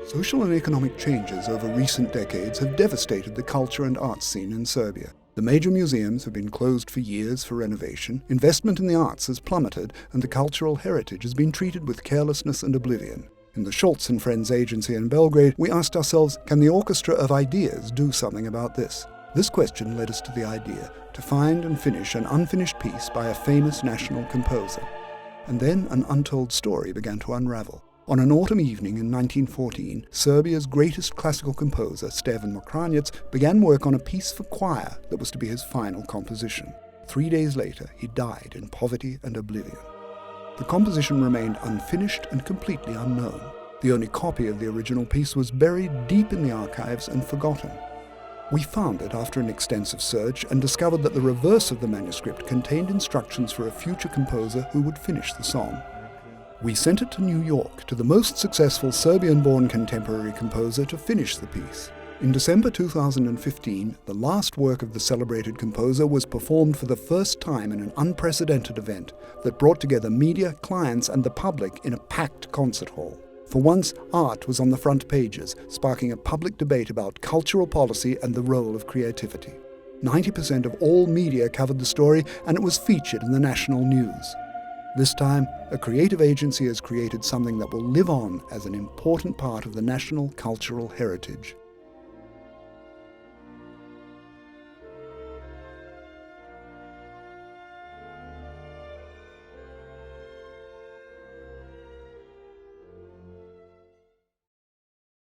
Social and economic changes over recent decades have devastated the culture and arts scene in Serbia. The major museums have been closed for years for renovation, investment in the arts has plummeted, and the cultural heritage has been treated with carelessness and oblivion. In the Scholz Friends agency in Belgrade, we asked ourselves, can the orchestra of ideas do something about this? This question led us to the idea to find and finish an unfinished piece by a famous national composer. And then an untold story began to unravel. On an autumn evening in 1914, Serbia's greatest classical composer, Stevan Mokranjac, began work on a piece for choir that was to be his final composition. 3 days later, he died in poverty and oblivion. The composition remained unfinished and completely unknown. The only copy of the original piece was buried deep in the archives and forgotten. We found it after an extensive search and discovered that the reverse of the manuscript contained instructions for a future composer who would finish the song. We sent it to New York, to the most successful Serbian-born contemporary composer, to finish the piece. In December 2015, the last work of the celebrated composer was performed for the first time in an unprecedented event that brought together media, clients, and the public in a packed concert hall. For once, art was on the front pages, sparking a public debate about cultural policy and the role of creativity. 90% of all media covered the story, and it was featured in the national news. This time, a creative agency has created something that will live on as an important part of the national cultural heritage.